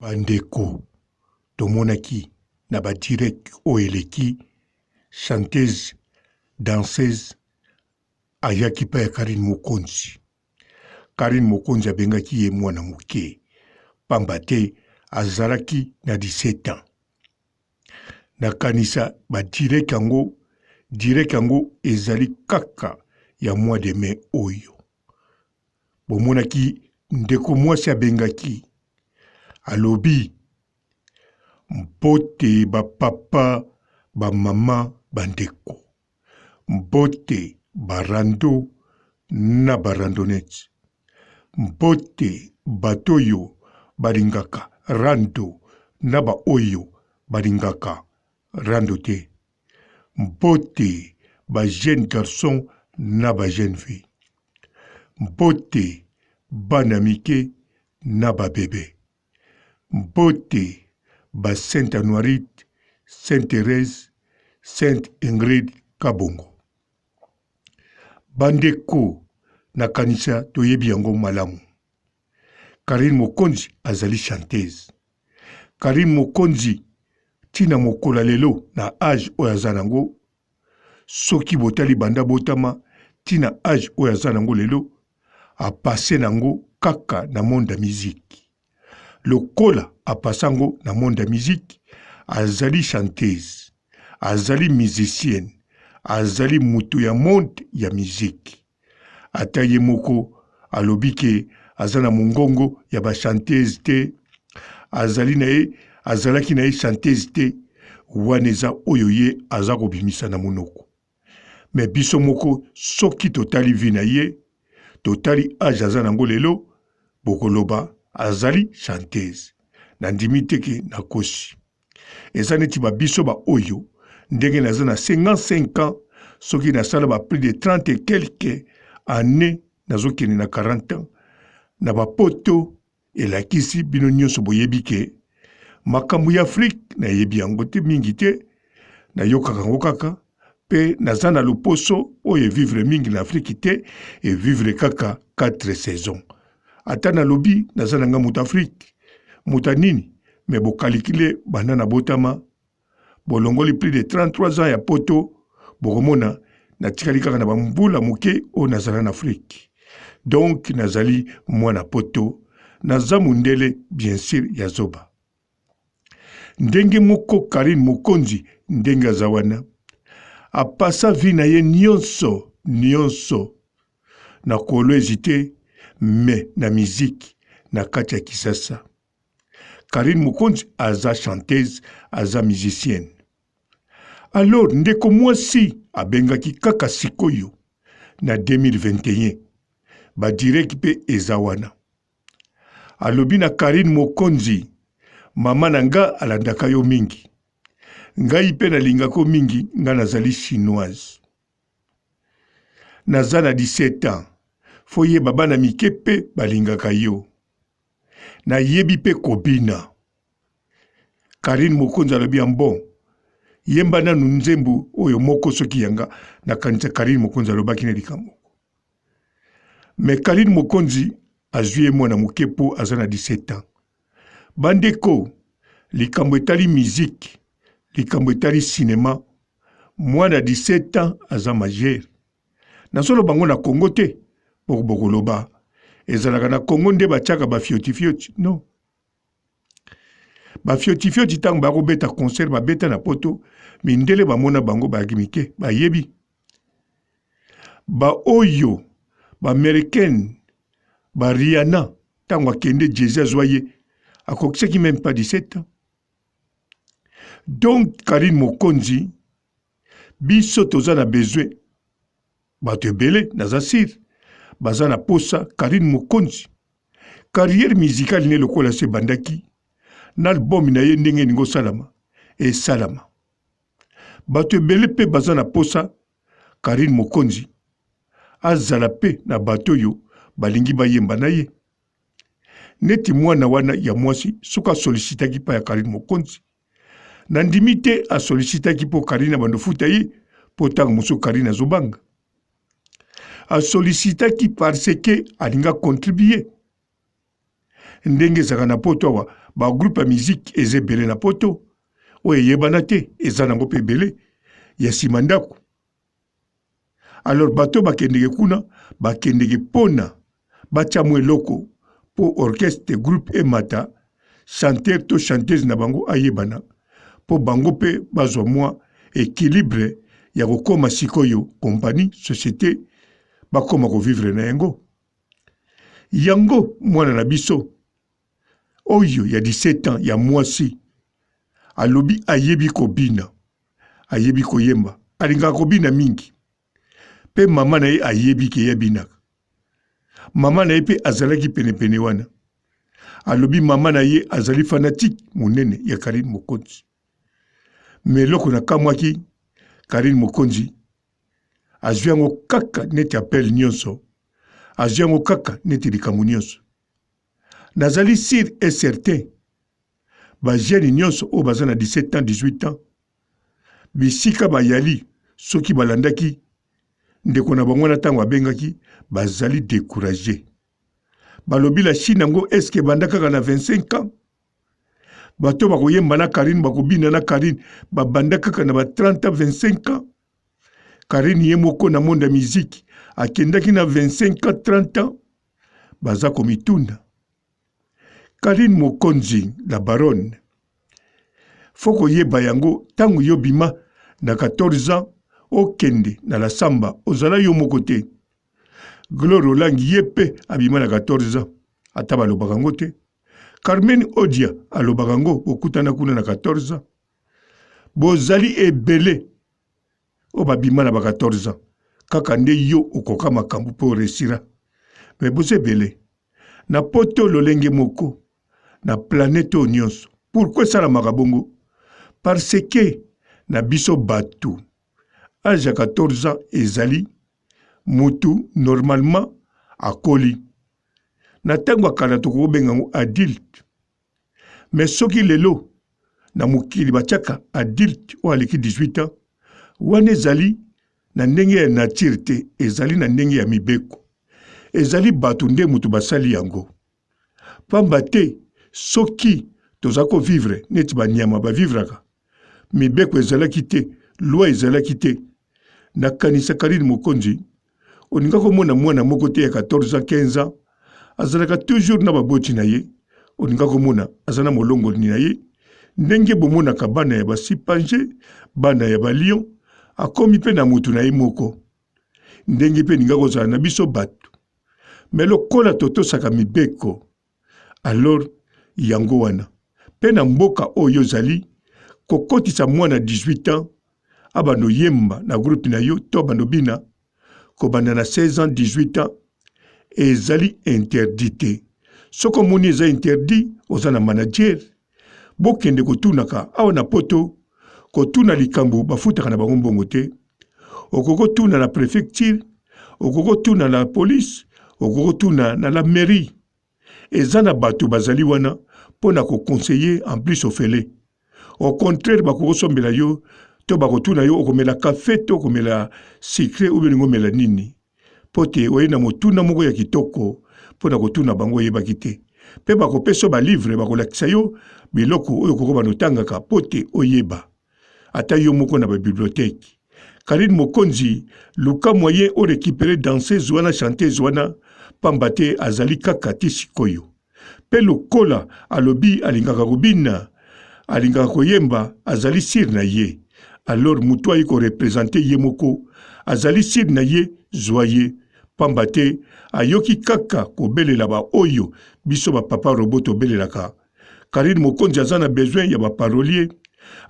Bandeko, tomonaki, na ba direct oeleki, chanteuse, danseuse, ayaki pa ya Karine Mokonzi. Karine Mokonzi abengaki ye mwana muke, pamba te azalaki na 17 ans. Nakanisa ba direct yango ezali kaka ya mois de mai oyo. Bomonaki ndeko mwasi abengaki, alobi mbote ba papa, ba mama, bandeko. Mbote barando na barandonete. Mbote batoyo balingaka rando na ba oyo balingaka rando te. Mbote ba jeune garçon na ba jeune fille. Mbote bana mike na ba bébé. Mbote ba Sainte Anoirite, Sainte Thérèse, Sainte Ingrid Kabongo. Bandeko nakanisa toyebi yango malamu. Karine Mokonzi azali chanteuse. Karine Mokonzi tina mokola lelo na âge oyo aza nango. Soki botali banda botama tina âge oyo aza nango lelo apase nango kaka na monde ya musique. Lokola apasango na monde ya musique, azali chanteuse, azali musicienne, azali mutu ya monde ya musique. Ata ye moko alobike azana mongongo ya ba chanteuse te, azalaki na ye chanteuse te, waneza oyo ye aza kobimisa na monoko. Me biso moko soki totali vi na ye, totali âge aza nango lelo, bokoloba azali chanteuse. Nandimi teke na kosi. Eza neti ba biso ba oyo, ndenge naza na 55 ans, soki nasala ba plus de 30 et quelques années, nazokene na 40 ans, na ba poto elakisi bino nyonso boyebi ke makambo ya Afrique na yebi yango te mingi te, na yokaka yango kaka, pe naza na loposo oyo vivre mingi na Afrique te, et vivre kaka 4 saisons. Ata na lobi naza nanga muta Afrique, muta nini, me bokalikile banana botama, bolongoli plus de 33 ans ya poto, bokomona na tikali kaka na bambula muke o nazala na Afrique. Donc nazali mwana poto, naza mundele bien sûr ya zoba. Ndenge moko Karine Mokonzi ndenge azawana, apasa vi na ye nyonso, na kolo ezite, me na musique na kati ya Kisasa. Karine Mokonzi aza chanteuse, aza musicienne. Alors ndeko mwasi abengaki kaka sikoyo na 2021, ba direct pe ezawana. Alobi na Karine Mokonzi, mama na nga alandaka yo mingi. Ngai pe nalingako mingi, nga nazali chinoise. Naza na 17 ans. Foye baba na mike pe balingaka yo. Na yebi pe kobina. Karine Mokonzi alobi ambon. Yemba nanu nzembu oyo moko soki yanga na kanisa Karine Mokonzi alobaki na likambo. Me Karine Mokonzi azwi mwana muke po aza na 17 ans. Bandeko, likambo etali musique, likambo etali cinéma, mwana 17 ans aza majeur. Nasolo bango na Congo te, bokoloba, ezalaka na Congo nde batiaka ba fioti, non. Ba fioti tango bakobeta concert babeta na poto, mindele bamona bango bagimike, bayebi. Ba oyo, ba américaine, ba Rihanna, tango akende Jay-Z azwaye, akokisaki même pas 17 ans. Donc Karine Mokonzi, biso toza na besoin, bato ebele naza sir, baza na posa Karine Mokonzi. Carrière musicale ne lokola se bandaki, n'album na ye ndenge ningo salama, et salama. Bato ebele pe baza na posa Karine Mokonzi, azala pe na bato yo balingi bayemba na ye. Neti mwana wana ya mwasi suka solicitaki pa ya Karine Mokonzi. Nandimi te a solicitaki po Karine bandofuta ye po tanga muso Karine azobanga. A solicitaki parce que alinga contribuer. Ndenge zaka na poto wa ba groupe ya musique eze belé na poto oyo eyebana te eza nango mpe ebele ya nsima ndako. Alors bato bakendeke kuna bakendeke pona batia mwa eloko po orchestre groupe emata chanteur to chanteuse na bango ayebana po bango mpe bazwa mwa équilibre ya kokoma sikoyo compagnie société bakoma kovivre na yango. Yango mwana na biso oyo ya 17 ans ya mwasi alobi ayebi kobina ayebi koyemba alingaka kobina mingi pe mama na ye ayebi ke yebinaka mama na ye pe azalaki penepene wana alobi mama na ye azali fanatique monene ya Karine Mokonzi meloko na kamwaki Karine Mokonzi azwi yango kaka neti appel nyonso azwi yango kaka neti likambo nyonso. Nazali sûr et certain ba jeune nyonso o baza na 17 ans 18 ans bisika bayali soki balandaki ndeko na bango na tango abengaki bazali découragé balobi la Chine yango eske bandaka na 25 ans bato bakoyemba na Karine bakobina na Karine babandaka na ba 30 ans 25 ans. Karine ye moko na monde ya musique akendaki na 25 ans 30 ans baza komitunda. Karine Mokonzi la baronne foko yeba yango tangu yo bima na 14 ans okende na la samba ozala yo moko te. Gloire Olangi yepe abima na 14 ans ata balobaka yango te. Carmen Odia alobaka yango okutana kuna na 14 ans. Bozali ebele o babima na ba 14 ans kaka nde yo okoka makambo po resira me boze ebele na poto lolenge moko na planète nyonso. Pourquoi ça la makabongo? Parce que na biso batu âge 14 ans ezali mutu normalement akoli na tango akala toko bengango adulte mais soki lelo na mukili bachaka adulte o aleki 18 ans wane ezali na ndenge ya nature te ezali na ndenge ya mibeko ezali batu nde mutu basali yango pamba te soki tozako vivre neti banyama bavivraka mibeko ezalaki te loi ezalaki te nakanisa Karine Mokonzi oninga komona mwana moko te ya 14 ans 15 ans azalaka toujours na baboti na ye oninga komona azana molongo ni na ye ndenge bomonaka bana ya basipanje bana ya balion akomi pe na mutu na ye moko ndenge pe ninga kozala na biso batu me lokola totosaka mibeko alors yango wana pe na mboka oyo zali kokotisa mwana 18 ans abano yemba na groupe na yo to bano bina kobanda na 16 ans 18 ans ezali interdité soko moni eza interdit ozana manager bokende kotunaka awa na poto kotuna likambo bafutaka na bango mbongo te okokotuna na préfecture okokotuna na police okokotuna na la mairie ezana bato bazali wana pona ko conseiller en plus ofele au contraire bakosombela yo to bakotuna yo okomela café to okomela sucre ou bien ngomela nini pote oyena motuna moko ya kitoko pona kotuna bango yebaki te pe bakopesa ba livre bakolakisa yo biloko oyo koko banotangaka pote oyeba ata yo moko na ba bibliothèque. Karine Mokonzi luka moyen o récupérer danseuse wana chanteuse wana pambate azali kaka ti sikoyo pe lokola alobi alingaka kobina alingaka koyemba azali sir na ye alors mutu ayi ko représenter ye moko azali sir na ye joyeux pambate ayoki kaka kobelela ba oyo biso ba papa roboto belelaka. Karine Mokonzi azana besoin ya ba parolier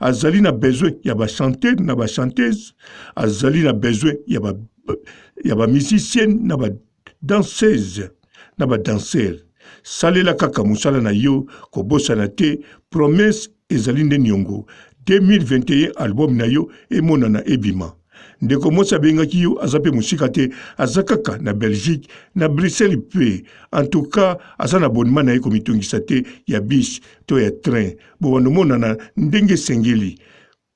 azali na besoin ya ba chanteur na ba chanteuse azali na besoin ya ba musicienne na ba danseuse na ba danseur salela kaka musala na yo kobosana te promesse ezali nde nyongo 2021 album na yo emonana ebima ndeko mosa bengaki yo azape musika te azakaka na Belgique na Bruxelles pe en tout cas azana abonnement na ye komitungisa te ya bis to ya train bo monana ndenge sengeli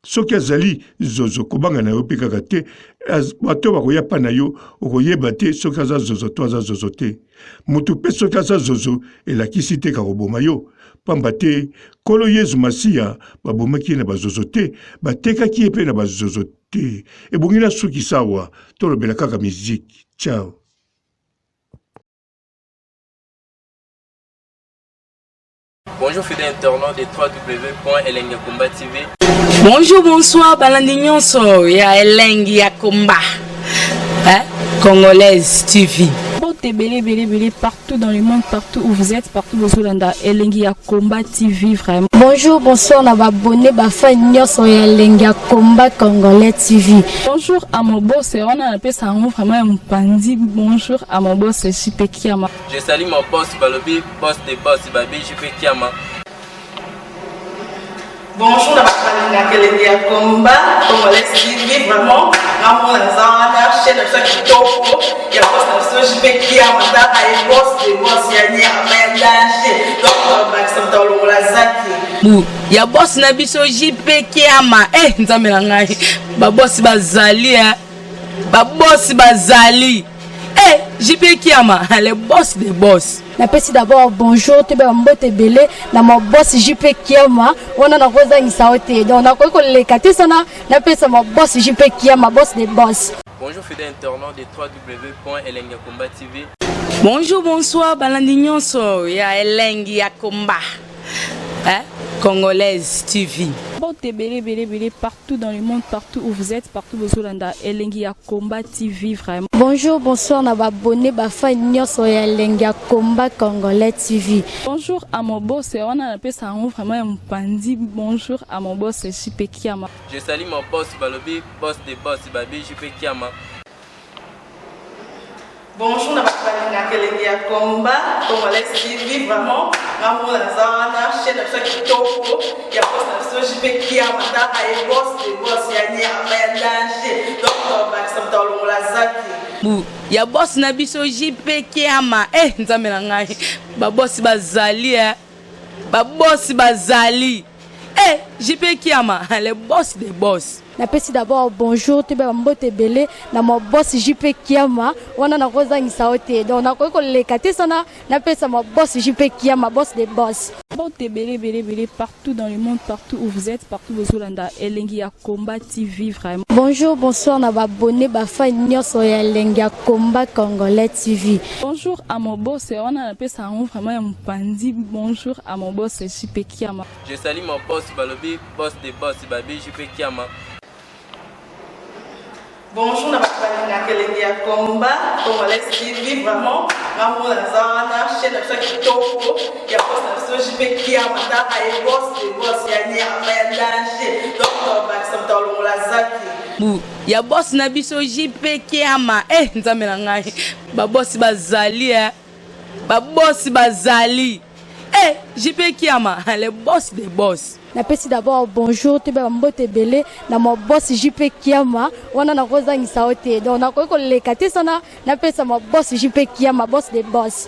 soki azali zozo kobanga na yo pe kaka te bato bakoya pa na yo okoyeba te soki aza zozo to aza zozo te mutu pe soki aza zozo elakisi te kakoboma yo pamba te kolo Yesu Masiya babomaki na bazozo te batekaki ye pe na bazozo te ebongi na suki sawa tolobela kaka musique. Ciao. Bonjour fidèles internautes de www.elengiakomba TV. Bonjour, bonsoir, balandi nyonso ya Elengi ya Komba, Congolaise TV. Belé partout dans le monde, partout où vous êtes, partout où vous êtes, Elengi ya Komba TV vraiment. Bonjour, bonsoir, na abonné bafa nyonso ya Elengi ya Komba Congolais TV. Bonjour à mon boss, on a appelé ça vraiment un pandi. Bonjour à mon boss, JP Kiama. Je salue mon boss Balobi, boss des boss Babi, JP Kiama. Bonjour, na Elengi ya Komba Congolais TV vraiment. Namo na zana chaîne de chaque topo. Ya boss na JP Kiama, ta ay boss des boss ya ni amandaje. Donc ba santalo la zaki. Ya boss na biso JP Kiama. Nzambe na ngai. Ba boss bazali ba boss bazali. JP Kiama, le boss des boss. Napesi d'abord bonjour, te ba mbote belé na mon boss JP Kiama. On a na koza ngisaote. Donc na ko lekati sana napesa mon boss JP Kiama, boss des boss. Bonjour fidèles internautes de www.elengiakomba TV. Bonjour, bonsoir, balandi nyonso ya Elengi ya Komba, Congolaise TV. Belé partout dans le monde, partout où vous êtes, partout où vous êtes, Elengi ya Komba TV vraiment. Bonjour, bonsoir, na abonné bafa nyonso ya Elengi ya Komba Congolais TV. Bonjour à mon boss, on a appelé ça vraiment un pandi. Bonjour à mon boss, JP Kiama. Je salue mon boss Balobi, boss des boss Babi, JP Kiama. Bonjour, na Elengi ya Komba Congolais TV vraiment. Namo na zana chaîne de chaque topo. Ya boss na JP Kiama, ta ay boss des boss ya ni amandaje. Donc ba santalo la zaki. Ya boss na biso JP Kiama. Nzambe na ngai. Ba boss bazali ba boss bazali. JP Kiama, le boss des boss. Napesi d'abord bonjour, te ba mbote belé na mon boss JP Kiama. On a na koza ngisaote. Donc na ko lekati sana napesa mon boss JP Kiama, boss des boss. Belé partout dans le monde, partout où vous êtes, partout où vous êtes, Elengi ya Komba TV vraiment. Bonjour, bonsoir, na abonné bafa nyonso ya Elengi ya Komba Congolais TV. Bonjour à mon boss, on a appelé ça vraiment un pandi. Bonjour à mon boss, JP Kiama. Je salue mon boss Balobi, boss des boss Babi, JP Kiama. Bonjour, na Elengi ya Komba Congolais TV vraiment. Namo na zana chaîne de chaque topo. Ya boss na JP Kiama, ta ay boss des boss ya ni amandaje. Donc ba santalo la zaki. Ya boss na biso JP Kiama. Nzambe na ngai. Ba boss bazali ba boss bazali. JP Kiama, le boss des boss. Napesi d'abord bonjour, te ba mbote belé na mon boss JP Kiama. On a na koza ngisaote. Donc na ko lekati sana napesa mon boss JP Kiama, boss des boss.